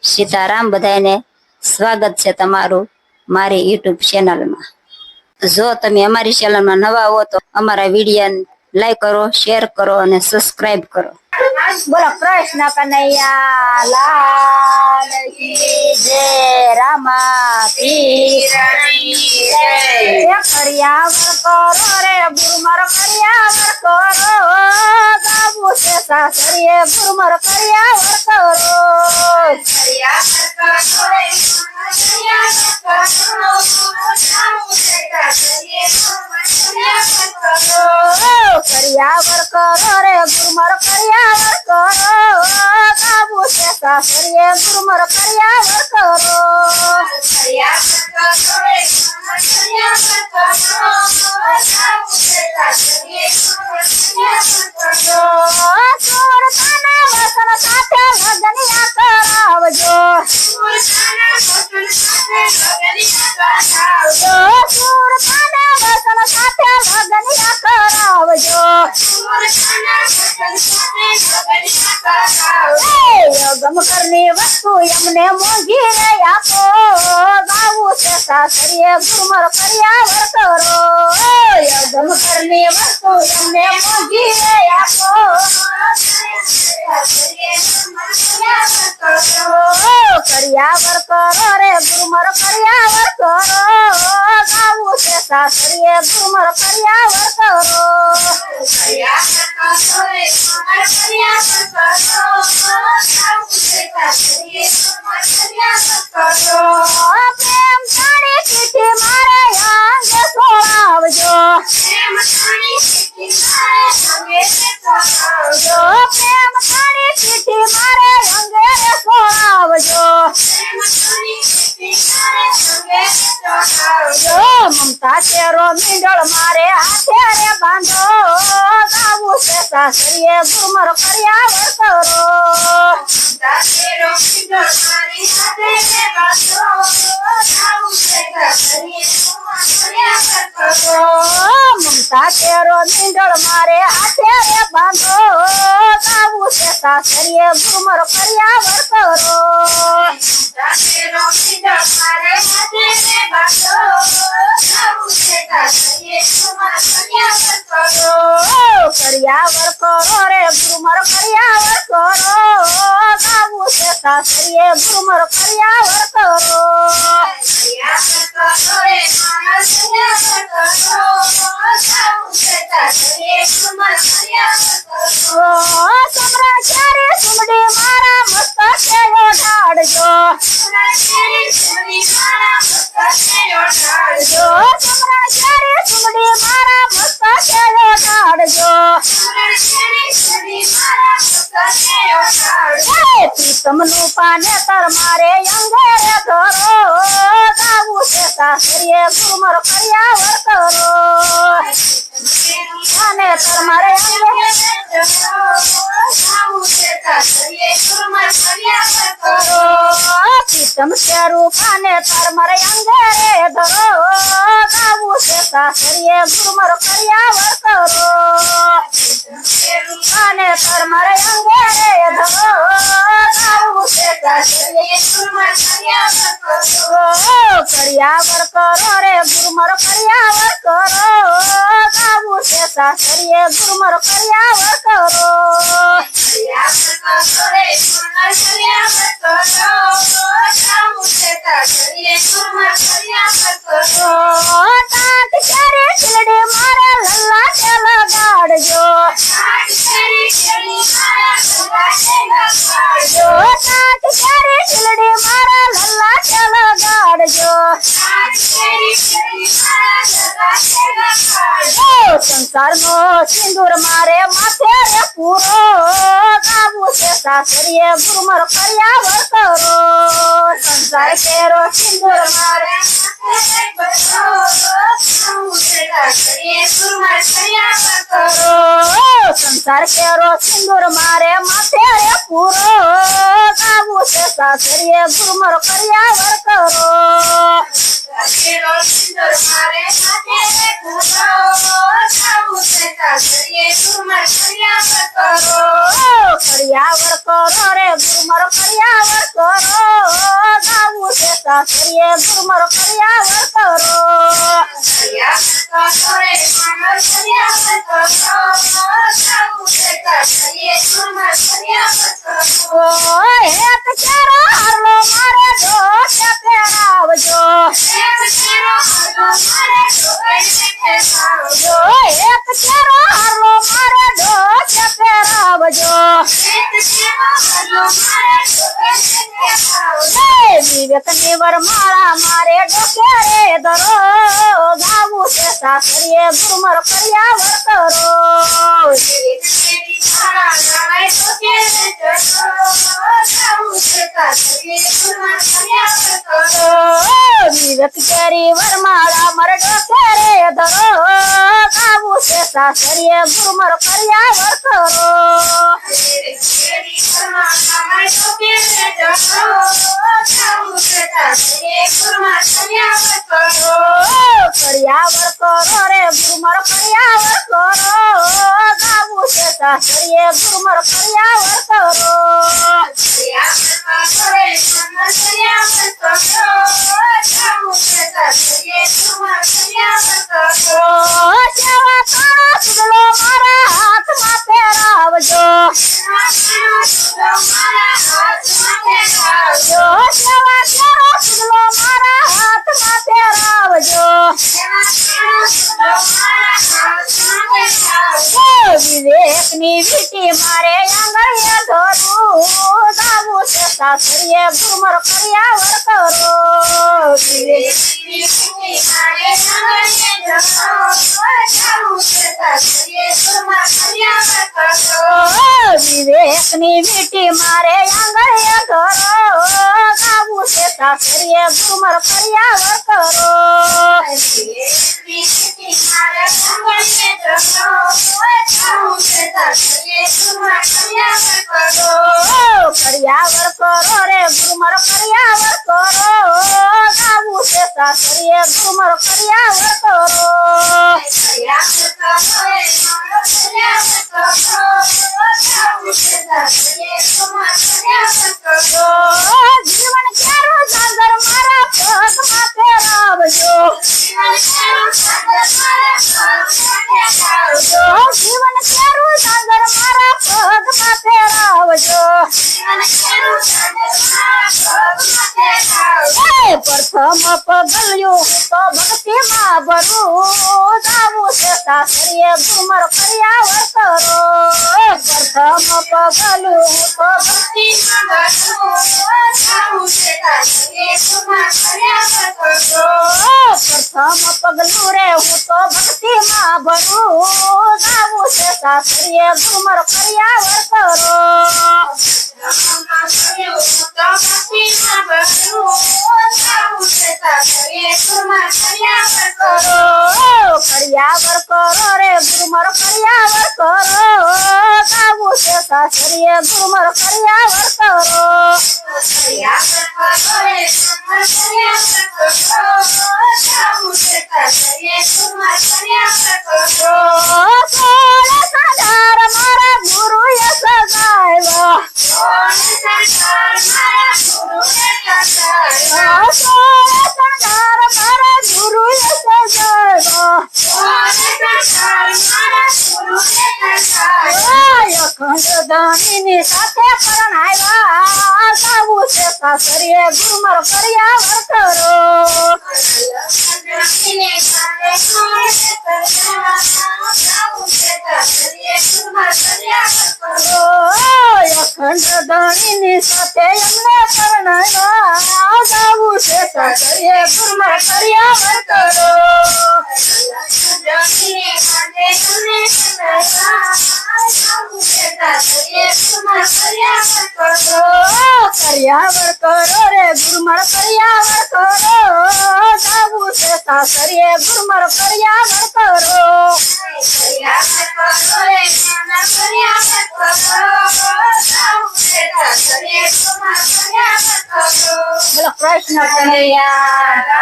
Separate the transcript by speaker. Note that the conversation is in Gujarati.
Speaker 1: સીતારામ બધાને સ્વાગત છે તમારું મારી યુટ્યુબ ચેનલમાં। જો તમે અમારી ચેનલમાં નવા હો તો અમારા વિડીયો લાઈક કરો, શેર કરો અને સબસ્ક્રાઇબ કરો। બોલો કૃષ્ણ કનૈયા લાલ કી જય, રામા પીરની જય। કરિયાવર કરો રે ગુરુમર કરિયાવર કરો, ગાવું છે સાસરીએ ગુરુમર કરિયાવર કરો। કરિયાવર કરો રે ગુરુમર કરિયાવર કરો, ગાવું છે સાસરીએ ગુરુમર કરિયાવર કરો। સુરતાના વસન સાથે લગનિયા કરાવજો, સુરતાના વસન સાથે લગનિયા કરાવજો। ગમકરની વસ્તુ એમને મોંઘી રે આપો, ગાવું છે સાસરીએ ગુરુમર કરિયાવર કરો। ગમકરની વસ્તુ એમને મોંઘી રે આપો, કરિયાવર કરો રે ગુરુમર કરિયાવર કરો, ગાવું છે સાસરીએ ગુરુમર કરિયાવર કરો। પ્રેમ જાણી ચીઠી મારે અંગે સોળાવજો, પ્રેમ જાણી ચીઠી મારે અંગે સોળાવજો। મમતા ચેરો મીંડળ મારે હાથે રે બાંધો, ગાવું છે સાસરીએ ગુરુમર કરિયાવર કરો। મમતા ચેરો મીંડળ મારે હાથે રે બાંધો, ગાવું છે સાસરીએ ગુરુમર કરિયાવર કરો। કરિયાવર કરો રે ગુરુમર કરિયાવર કરો, ગાવું છે સાસરીએ ગુરુમર કરિયાવર કરો। સમરણ ક્યારે સુમડી મારા મસ્તકે ઓઢાડજો, સમરણ ક્યારે સુમડી મારા મસ્તકે ઓઢાડજો। પ્રીતમનું પાનેતર મારે અંગે રે ધરો, ગાવું છે સાસરીએ ગુરુમર કરિયાવર કરો। પાનેતર મારે પ્રીતમ શેરું પાનેતર મારે અંગે રે ધરો, ગાવું છે સાસરીએ ગુરુમર કરિયાવર કરો। પાનેતર મારે અંગે રે ધરો, ગાવું છે સાસરીએ ગુરુમર કરિયાવર કરો। કરિયાવર કરો રે ગુરુમર કરિયાવર કરો, ગાવું છે સાસરીએ ગુરુમર કરિયાવર કરો। ટાટ ક્યારે ખીલડી મારે લલાટે લગાડજો, ટાટ ક્યારે ખીલડી મારે લલાટે લગાડજો। સંસારનો સિંદૂર મારે માથે રે પૂરો, ગાવું છે સાસરીએ ગુરુમર કરિયાવર કરો। સંસાર કેરો સિંદૂર મારે સંસાર કેરો સિંદૂર મારે માથે રે પૂરો, ગાવું છે સાસરીએ ગુરુમર કરિયાવર કરો। કરિયાવર કરો રે ગુરુમર કરિયાવર કરો, સાસરીએ ગુરુમર કર્યા વર્કરો હેત કેરો હારલો મારે ઢોકે પહેરાવજો હેત કેરો હારલો મારે ઢોકે પહેરાવજો વિવેકની વરમાળા મારે ડોકે રે ધરો ગાવું છે સાસરીએ ગુરુમર કર્યા વર્કરો વિવેક કેરી વરમાળા મારે ડોકે રે ધરો ગાવું છે સાસરીએ ગુરુમર કર્યા વર્કરો કર્યાવર કરો રે ગુરુમર કર્યાવર કરો ગાવું છે સાસરીએ ગુરુમર કર્યાવર કરો સેવા કરો સુડલો મારા હાથમાં પહેરાવજો સેવા કરો સુડલો મારા હાથમાં પહેરાવજો વિવેકની વીટી મારે આંગળીએ ધરું ગાવું છે સાસરીએ ગુરુમર કર્યાવર કરો વિવેકની વીટી મારે આંગળીએ ધરું ગાવું છે સાસરીએ ગુરુમર કર્યાવર કરો વિવેકની વીટી મારે આંગળીએ ધરો ગાવું છે સાસરીએ ગુરુમર કર્યાવર કરો કર્યાવર કરો રે ગુરુમર કર્યાવર કરો ગાવું છે સાસરીએ ગુરુમર કર્યાવર કરો જીવન ક્યારો જાગર મારા પગમાં પહેરાવજો જીવન ક્યારો જાગર મારા પગમાં પહેરાવજો પ્રથમ પગલું તો ભક્તિમાં ભરું ગાવું છે સાસરીએ ગુરુમર કર્યાવર કરો પ્રથમ પગલું તો ભક્તિમાં ભરું ગાવું છે સાસરીએ ગુરુમર કર્યાવર કરો પ્રથમ પગલું રે હું તો ભક્તિમાં ભરું ગાવું છે સાસરીએ ગુરુમર કર્યાવર કરો કર્યાવર કરો રે ગુરુમર કર્યાવર કરો ગાવું છે સાસરીએ ગુરુમર કર્યાવર કરો સાધાર મારા ગુરુએ સગાવ્યા શણગાર મારા ગુરુએ સગાવ્યા અખંડ દાનીની સાથે પરણાવ્યા ગાવું છે સાસરીએ ગુરુમર કર્યાવર કરો અખંડ દાનીની સાથે એમને પરણાવ્યા ગાવું છે સાસરીએ ગુરુમર કર્યાવર કરો કર્યાવર કરો રે ગુરુમર કર્યાવર કરો ગાવું છે સાસરીએ ગુરુમર કર્યાવર કરો બોલો કૃષ્ણ કનૈયા